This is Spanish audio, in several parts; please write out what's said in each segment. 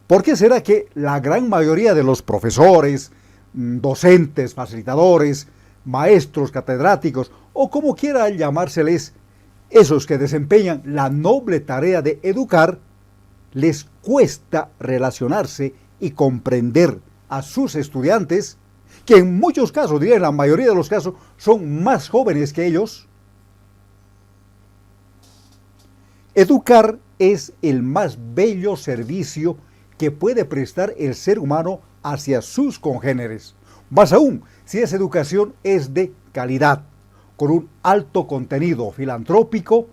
¿Por qué será que la gran mayoría de los profesores, docentes, facilitadores, maestros, catedráticos, o como quiera llamárseles, esos que desempeñan la noble tarea de educar, les cuesta relacionarse y comprender a sus estudiantes, que en muchos casos, diría en la mayoría de los casos, son más jóvenes que ellos? Educar es el más bello servicio que puede prestar el ser humano hacia sus congéneres. Más aún, si esa educación es de calidad, con un alto contenido filantrópico,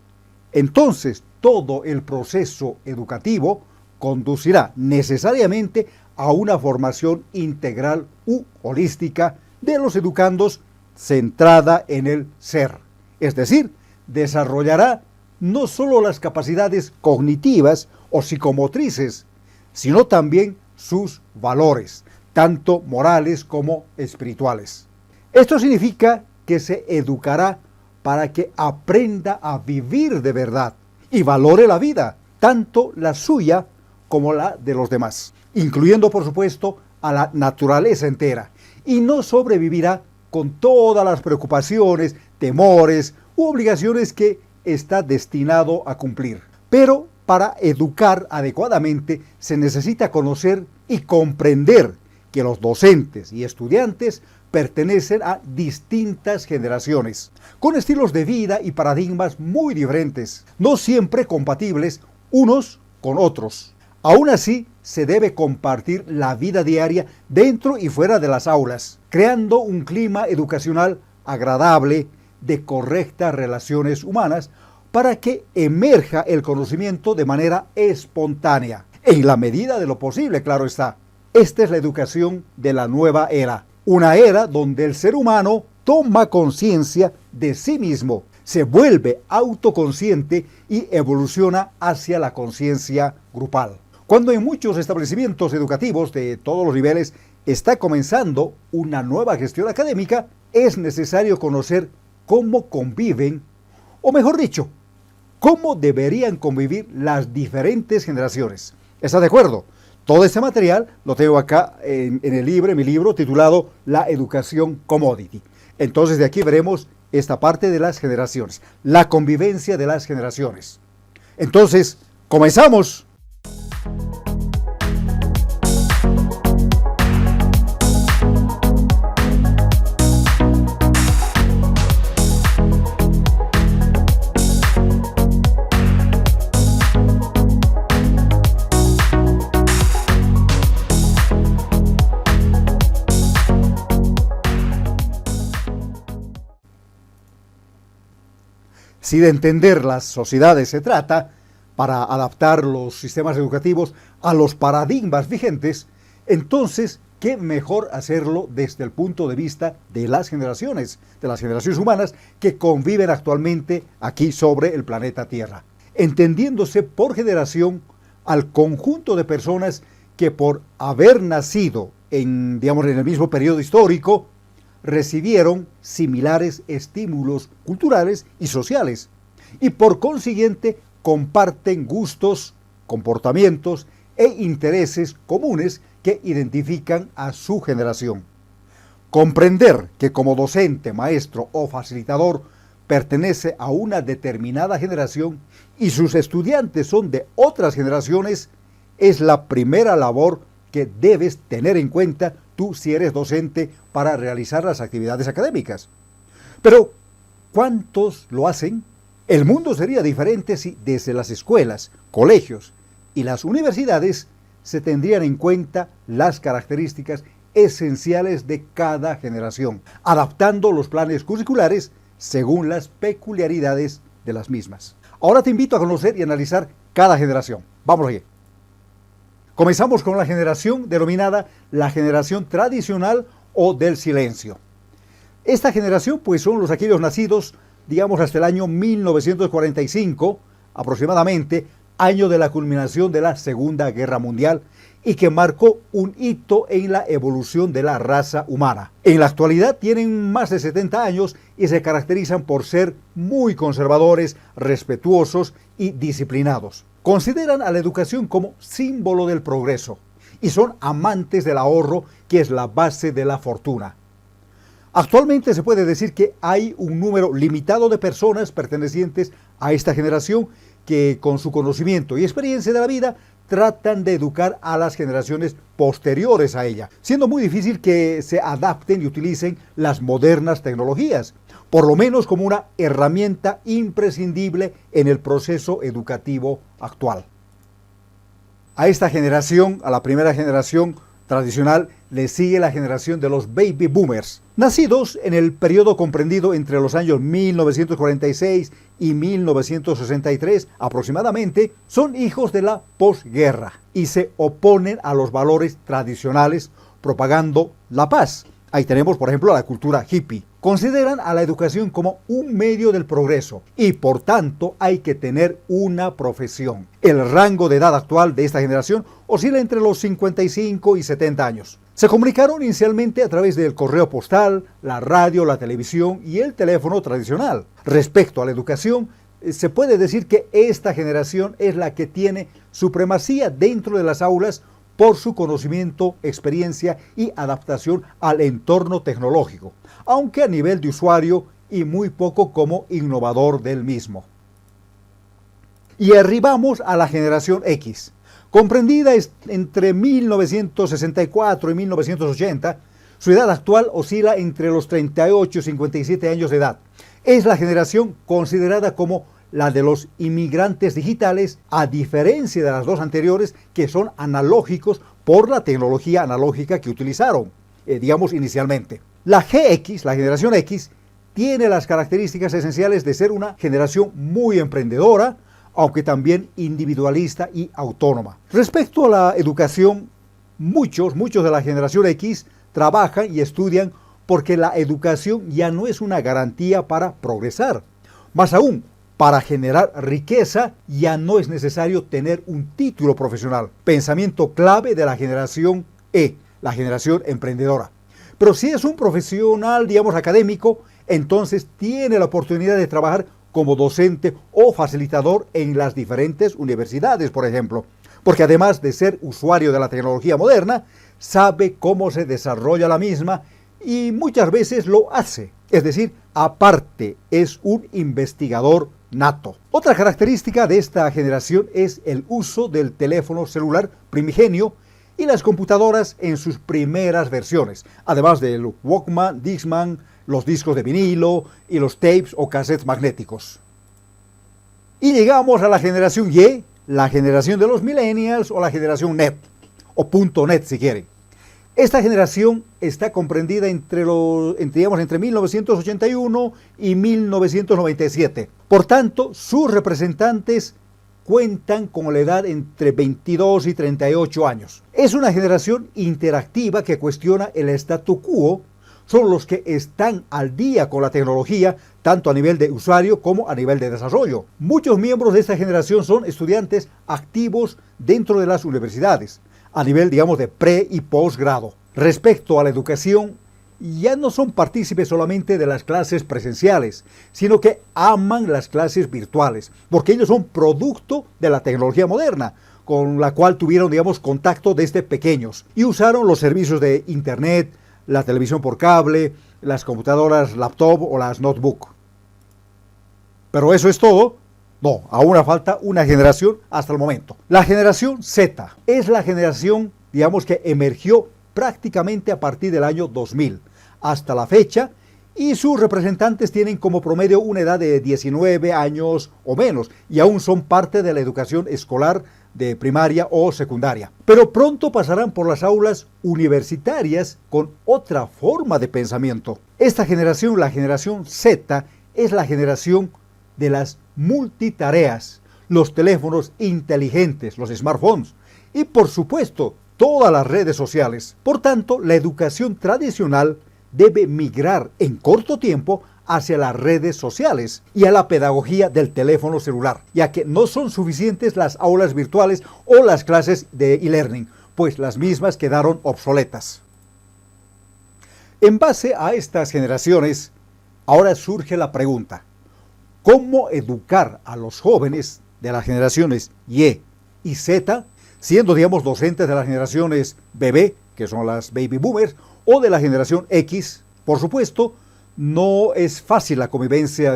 entonces todo el proceso educativo conducirá necesariamente a una formación integral u holística de los educandos centrada en el ser. Es decir, desarrollará no solo las capacidades cognitivas o psicomotrices, sino también sus valores, tanto morales como espirituales. Esto significa que se educará para que aprenda a vivir de verdad y valore la vida, tanto la suya como la de los demás, incluyendo por supuesto a la naturaleza entera, y no sobrevivirá con todas las preocupaciones, temores u obligaciones que está destinado a cumplir. Pero para educar adecuadamente se necesita conocer y comprender que los docentes y estudiantes pertenecen a distintas generaciones, con estilos de vida y paradigmas muy diferentes, no siempre compatibles unos con otros. Aún así, se debe compartir la vida diaria dentro y fuera de las aulas, creando un clima educacional agradable de correctas relaciones humanas para que emerja el conocimiento de manera espontánea, en la medida de lo posible, claro está. Esta es la educación de la nueva era, una era donde el ser humano toma conciencia de sí mismo, se vuelve autoconsciente y evoluciona hacia la conciencia grupal. Cuando en muchos establecimientos educativos de todos los niveles está comenzando una nueva gestión académica, es necesario conocer cómo conviven, o mejor dicho, cómo deberían convivir las diferentes generaciones. ¿Está de acuerdo? Todo este material lo tengo acá en mi libro titulado La Educación Commodity. Entonces de aquí veremos esta parte de las generaciones, la convivencia de las generaciones. Entonces, comenzamos. Si de entender las sociedades se trata, para adaptar los sistemas educativos a los paradigmas vigentes, entonces, ¿qué mejor hacerlo desde el punto de vista de las generaciones humanas que conviven actualmente aquí sobre el planeta Tierra? Entendiéndose por generación al conjunto de personas que por haber nacido en el mismo periodo histórico, recibieron similares estímulos culturales y sociales, y por consiguiente comparten gustos, comportamientos e intereses comunes que identifican a su generación. Comprender que como docente, maestro o facilitador pertenece a una determinada generación y sus estudiantes son de otras generaciones es la primera labor que debes tener en cuenta tú si eres docente para realizar las actividades académicas. Pero, ¿cuántos lo hacen? El mundo sería diferente si desde las escuelas, colegios y las universidades se tendrían en cuenta las características esenciales de cada generación, adaptando los planes curriculares según las peculiaridades de las mismas. Ahora te invito a conocer y analizar cada generación. Vamos allá. Comenzamos con la generación denominada la generación tradicional o del silencio. Esta generación pues son aquellos nacidos, hasta el año 1945, aproximadamente, año de la culminación de la Segunda Guerra Mundial, y que marcó un hito en la evolución de la raza humana. En la actualidad tienen más de 70 años y se caracterizan por ser muy conservadores, respetuosos y disciplinados. Consideran a la educación como símbolo del progreso. y son amantes del ahorro, que es la base de la fortuna. Actualmente se puede decir que hay un número limitado de personas pertenecientes a esta generación que con su conocimiento y experiencia de la vida tratan de educar a las generaciones posteriores a ella, siendo muy difícil que se adapten y utilicen las modernas tecnologías, por lo menos como una herramienta imprescindible en el proceso educativo actual. A esta generación, a la primera generación tradicional, le sigue la generación de los baby boomers, nacidos en el periodo comprendido entre los años 1946 y 1963 aproximadamente. Son hijos de la posguerra y se oponen a los valores tradicionales, propagando la paz. Ahí tenemos, por ejemplo, la cultura hippie. Consideran a la educación como un medio del progreso y, por tanto, hay que tener una profesión. El rango de edad actual de esta generación oscila entre los 55 y 70 años. Se comunicaron inicialmente a través del correo postal, la radio, la televisión y el teléfono tradicional. Respecto a la educación, se puede decir que esta generación es la que tiene supremacía dentro de las aulas por su conocimiento, experiencia y adaptación al entorno tecnológico, aunque a nivel de usuario y muy poco como innovador del mismo. Y arribamos a la generación X, comprendida entre 1964 y 1980, su edad actual oscila entre los 38 y 57 años de edad. Es la generación considerada como la de los inmigrantes digitales, a diferencia de las dos anteriores que son analógicos por la tecnología analógica que utilizaron, inicialmente. La GX, la generación X, tiene las características esenciales de ser una generación muy emprendedora, aunque también individualista y autónoma. Respecto a la educación, muchos de la generación X trabajan y estudian porque la educación ya no es una garantía para progresar. Más aún, para generar riqueza ya no es necesario tener un título profesional. Pensamiento clave de la generación E, la generación emprendedora. Pero si es un profesional, académico, entonces tiene la oportunidad de trabajar como docente o facilitador en las diferentes universidades, por ejemplo. Porque además de ser usuario de la tecnología moderna, sabe cómo se desarrolla la misma y muchas veces lo hace. Es decir, aparte, es un investigador nato. Otra característica de esta generación es el uso del teléfono celular primigenio y las computadoras en sus primeras versiones, además del Walkman, Discman, los discos de vinilo y los tapes o cassettes magnéticos. Y llegamos a la generación Y, la generación de los millennials o la generación net, o .net si quieren. Esta generación está comprendida entre 1981 y 1997. Por tanto, sus representantes cuentan con la edad entre 22 y 38 años. Es una generación interactiva que cuestiona el statu quo. Son los que están al día con la tecnología, tanto a nivel de usuario como a nivel de desarrollo. Muchos miembros de esta generación son estudiantes activos dentro de las universidades, a nivel, de pre y posgrado. Respecto a la educación, ya no son partícipes solamente de las clases presenciales, sino que aman las clases virtuales, porque ellos son producto de la tecnología moderna, con la cual tuvieron, contacto desde pequeños, y usaron los servicios de internet, la televisión por cable, las computadoras laptop o las notebook. ¿Pero eso es todo? No, aún falta una generación hasta el momento. La generación Z es la generación, que emergió prácticamente a partir del año 2000 hasta la fecha, y sus representantes tienen como promedio una edad de 19 años o menos, y aún son parte de la educación escolar de primaria o secundaria. Pero pronto pasarán por las aulas universitarias con otra forma de pensamiento. Esta generación, la generación Z, es la generación de las multitareas, los teléfonos inteligentes, los smartphones, y por supuesto, todas las redes sociales. Por tanto, la educación tradicional debe migrar en corto tiempo hacia las redes sociales y a la pedagogía del teléfono celular, ya que no son suficientes las aulas virtuales o las clases de e-learning, pues las mismas quedaron obsoletas. En base a estas generaciones, ahora surge la pregunta: ¿cómo educar a los jóvenes de las generaciones Y y Z siendo, digamos, docentes de las generaciones bebé, que son las baby boomers, o de la generación X. Por supuesto, no es fácil la convivencia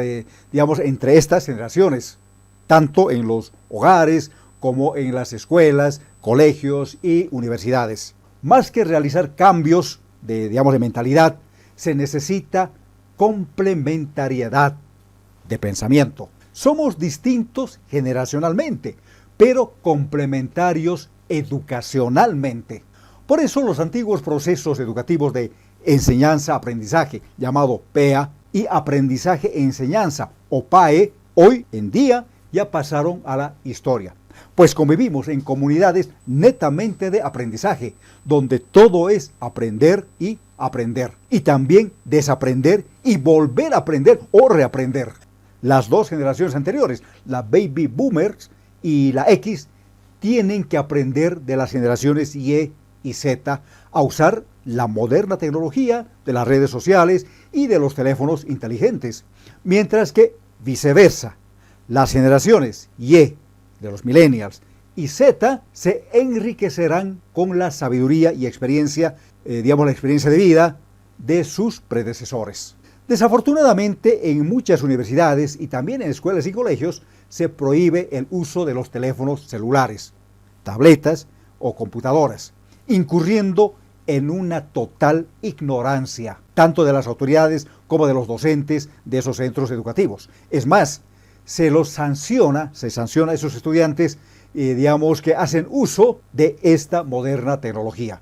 digamos, entre estas generaciones, tanto en los hogares como en las escuelas, colegios y universidades. Más que realizar cambios digamos, de mentalidad, se necesita complementariedad de pensamiento. Somos distintos generacionalmente, pero complementarios educacionalmente. Por eso los antiguos procesos educativos de enseñanza-aprendizaje, llamado PEA, y aprendizaje-enseñanza, o PAE, hoy en día ya pasaron a la historia. Pues convivimos en comunidades netamente de aprendizaje, donde todo es aprender y aprender. Y también desaprender y volver a aprender o reaprender. Las dos generaciones anteriores, la Baby Boomers y la X, tienen que aprender de las generaciones Y y Z a usar la moderna tecnología de las redes sociales y de los teléfonos inteligentes. Mientras que viceversa, las generaciones Y, de los millennials, y Z se enriquecerán con la sabiduría y experiencia, digamos la experiencia de vida de sus predecesores. Desafortunadamente, en muchas universidades y también en escuelas y colegios se prohíbe el uso de los teléfonos celulares, tabletas o computadoras, incurriendo en una total ignorancia, tanto de las autoridades como de los docentes de esos centros educativos. Es más, se sanciona a esos estudiantes, digamos, que hacen uso de esta moderna tecnología.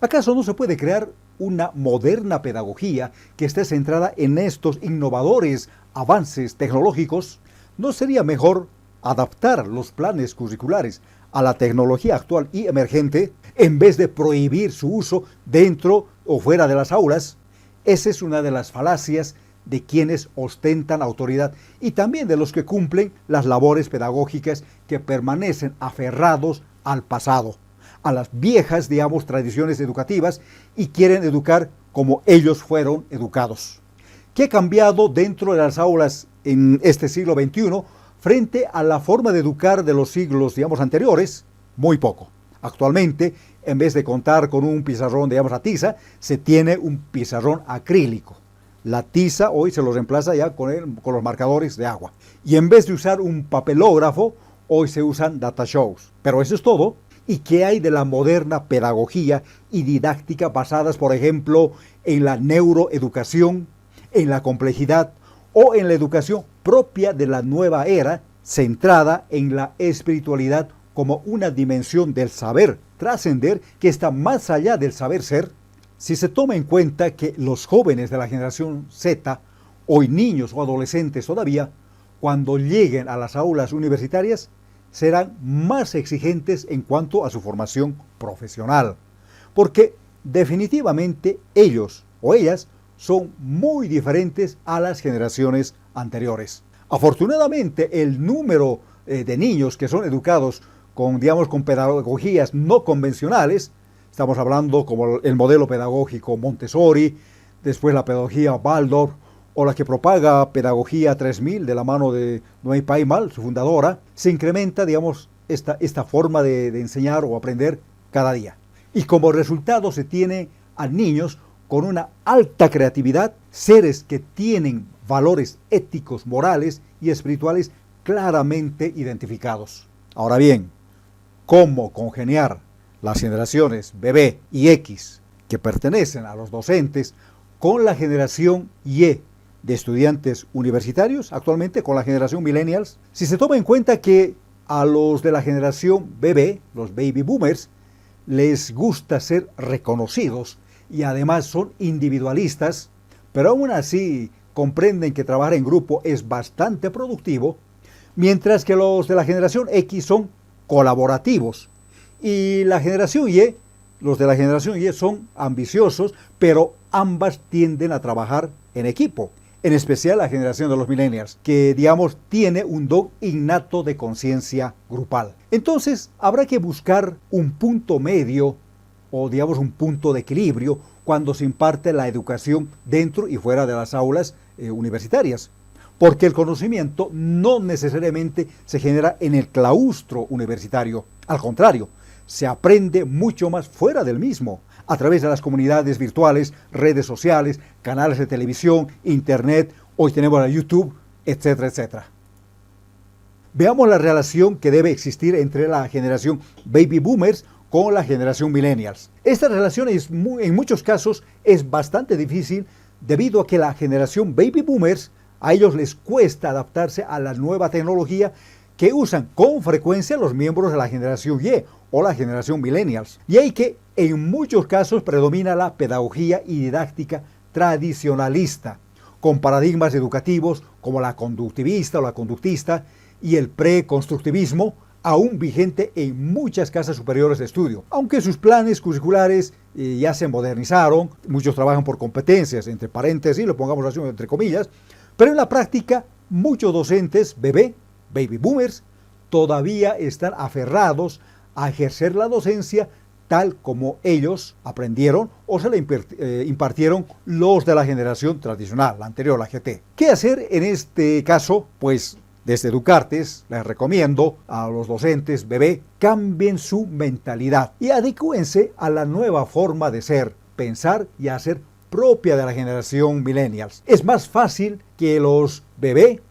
¿Acaso no se puede crear una moderna pedagogía que esté centrada en estos innovadores avances tecnológicos? ¿No sería mejor adaptar los planes curriculares a la tecnología actual y emergente en vez de prohibir su uso dentro o fuera de las aulas? Esa es una de las falacias de quienes ostentan autoridad y también de los que cumplen las labores pedagógicas, que permanecen aferrados al pasado, a las viejas, digamos, tradiciones educativas, y quieren educar como ellos fueron educados. ¿Qué ha cambiado dentro de las aulas en este siglo XXI frente a la forma de educar de los siglos, digamos, anteriores? Muy poco. Actualmente, en vez de contar con un pizarrón, digamos, a tiza, se tiene un pizarrón acrílico. La tiza hoy se lo reemplaza ya con los marcadores de agua. Y en vez de usar un papelógrafo, hoy se usan data shows. Pero eso es todo. ¿Y qué hay de la moderna pedagogía y didáctica basadas, por ejemplo, en la neuroeducación, en la complejidad o en la educación propia de la nueva era, centrada en la espiritualidad como una dimensión del saber trascender que está más allá del saber ser? Si se toma en cuenta que los jóvenes de la generación Z, hoy niños o adolescentes todavía, cuando lleguen a las aulas universitarias, serán más exigentes en cuanto a su formación profesional, porque definitivamente ellos o ellas son muy diferentes a las generaciones anteriores. Afortunadamente, el número de niños que son educados con pedagogías no convencionales, estamos hablando como el modelo pedagógico Montessori, después la pedagogía Waldorf, o la que propaga Pedagogía 3000 de la mano de Noé Paimal, su fundadora, se incrementa, digamos, esta forma de enseñar o aprender cada día. Y como resultado se tiene a niños con una alta creatividad, seres que tienen valores éticos, morales y espirituales claramente identificados. Ahora bien, ¿cómo congeniar las generaciones bebé y X que pertenecen a los docentes con la generación Y de estudiantes universitarios, actualmente con la generación millennials? Si se toma en cuenta que a los de la generación bebé, los baby boomers, les gusta ser reconocidos y además son individualistas, pero aún así comprenden que trabajar en grupo es bastante productivo, mientras que los de la generación X son colaborativos y la generación Y, los de la generación Y son ambiciosos, pero ambas tienden a trabajar en equipo. En especial la generación de los millennials, que, digamos, tiene un don innato de conciencia grupal. Entonces, habrá que buscar un punto medio, o digamos un punto de equilibrio, cuando se imparte la educación dentro y fuera de las aulas universitarias. Porque el conocimiento no necesariamente se genera en el claustro universitario. Al contrario, se aprende mucho más fuera del mismo, a través de las comunidades virtuales, redes sociales, canales de televisión, internet, hoy tenemos a YouTube, etcétera, etcétera. Veamos la relación que debe existir entre la generación Baby Boomers con la generación Millennials. Esta relación en muchos casos es bastante difícil debido a que la generación Baby Boomers, a ellos les cuesta adaptarse a la nueva tecnología que usan con frecuencia los miembros de la generación Y o la generación Millennials. Y hay que en muchos casos predomina la pedagogía y didáctica tradicionalista, con paradigmas educativos como la conductivista o la conductista y el preconstructivismo, aún vigente en muchas casas superiores de estudio. Aunque sus planes curriculares ya se modernizaron, muchos trabajan por competencias, entre paréntesis, lo pongamos así entre comillas, pero en la práctica muchos docentes baby boomers, todavía están aferrados a ejercer la docencia tal como ellos aprendieron o se le impartieron los de la generación tradicional, la anterior, la GT. ¿Qué hacer en este caso? Pues desde Educartes les recomiendo a los docentes cambien su mentalidad y adecúense a la nueva forma de ser, pensar y hacer propia de la generación millennials. Es más fácil que los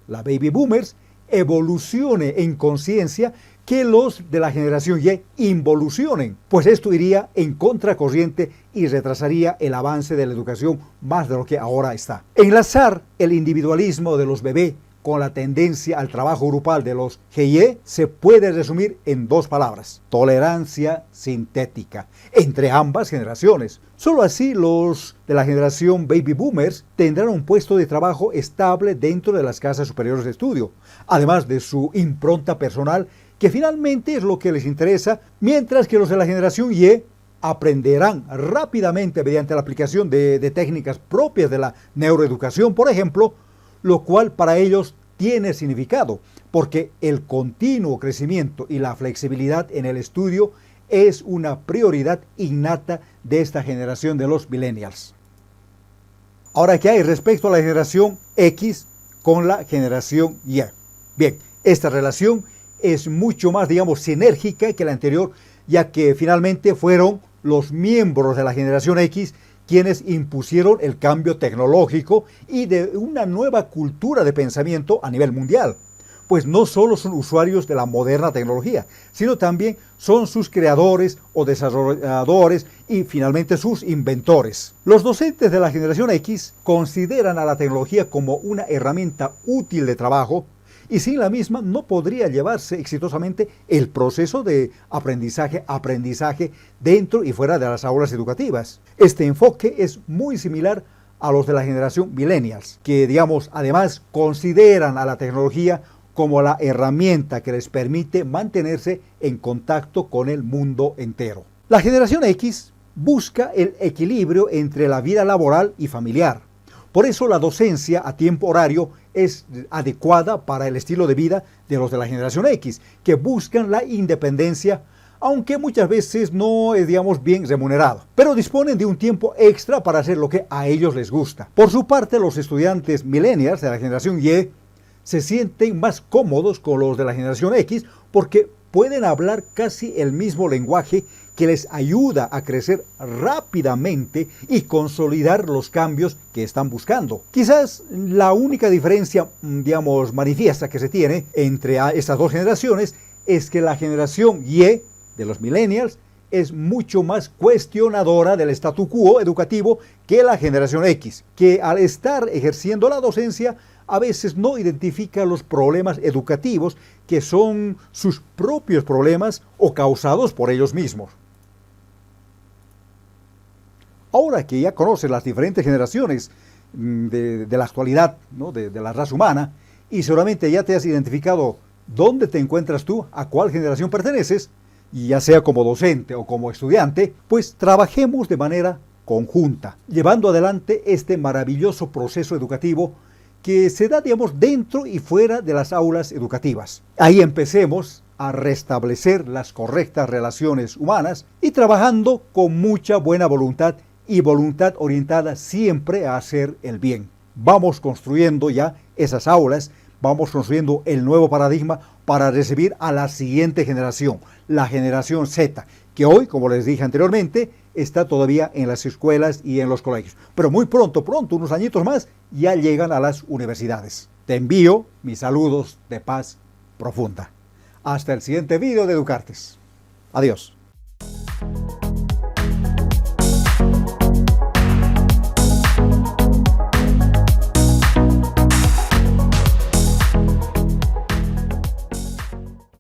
la baby boomers, evolucione en conciencia que los de la generación Y involucionen, pues esto iría en contracorriente y retrasaría el avance de la educación más de lo que ahora está. Enlazar el individualismo de los con la tendencia al trabajo grupal de los GY se puede resumir en dos palabras: tolerancia sintética entre ambas generaciones. Solo así los de la generación Baby Boomers tendrán un puesto de trabajo estable dentro de las casas superiores de estudio, además de su impronta personal, que finalmente es lo que les interesa, mientras que los de la generación Y aprenderán rápidamente mediante la aplicación de técnicas propias de la neuroeducación, por ejemplo, lo cual para ellos tiene significado, porque el continuo crecimiento y la flexibilidad en el estudio es una prioridad innata de esta generación de los millennials. Ahora, ¿qué hay respecto a la generación X con la generación Y? Bien, esta relación es mucho más, sinérgica que la anterior, ya que finalmente fueron los miembros de la generación X quienes impusieron el cambio tecnológico y de una nueva cultura de pensamiento a nivel mundial, pues no solo son usuarios de la moderna tecnología, sino también son sus creadores o desarrolladores y finalmente sus inventores. Los docentes de la generación X consideran a la tecnología como una herramienta útil de trabajo, y sin la misma no podría llevarse exitosamente el proceso de aprendizaje dentro y fuera de las aulas educativas. Este enfoque es muy similar a los de la generación millennials, que además consideran a la tecnología como la herramienta que les permite mantenerse en contacto con el mundo entero. La generación X busca el equilibrio entre la vida laboral y familiar. Por eso la docencia a tiempo horario es adecuada para el estilo de vida de los de la generación X, que buscan la independencia, aunque muchas veces no es, bien remunerado, pero disponen de un tiempo extra para hacer lo que a ellos les gusta. Por su parte, los estudiantes millennials de la generación Y se sienten más cómodos con los de la generación X porque pueden hablar casi el mismo lenguaje que les ayuda a crecer rápidamente y consolidar los cambios que están buscando. Quizás la única diferencia, manifiesta que se tiene entre estas dos generaciones es que la generación Y de los millennials es mucho más cuestionadora del statu quo educativo que la generación X, que al estar ejerciendo la docencia a veces no identifica los problemas educativos que son sus propios problemas o causados por ellos mismos. Ahora que ya conoces las diferentes generaciones de la actualidad, de la raza humana, y seguramente ya te has identificado dónde te encuentras tú, a cuál generación perteneces, y ya sea como docente o como estudiante, pues trabajemos de manera conjunta, llevando adelante este maravilloso proceso educativo que se da, dentro y fuera de las aulas educativas. Ahí empecemos a restablecer las correctas relaciones humanas y trabajando con mucha buena voluntad y voluntad orientada siempre a hacer el bien. Vamos construyendo ya esas aulas, vamos construyendo el nuevo paradigma para recibir a la siguiente generación, la generación Z, que hoy, como les dije anteriormente, está todavía en las escuelas y en los colegios. Pero muy pronto, unos añitos más, ya llegan a las universidades. Te envío mis saludos de paz profunda. Hasta el siguiente video de Educartes. Adiós.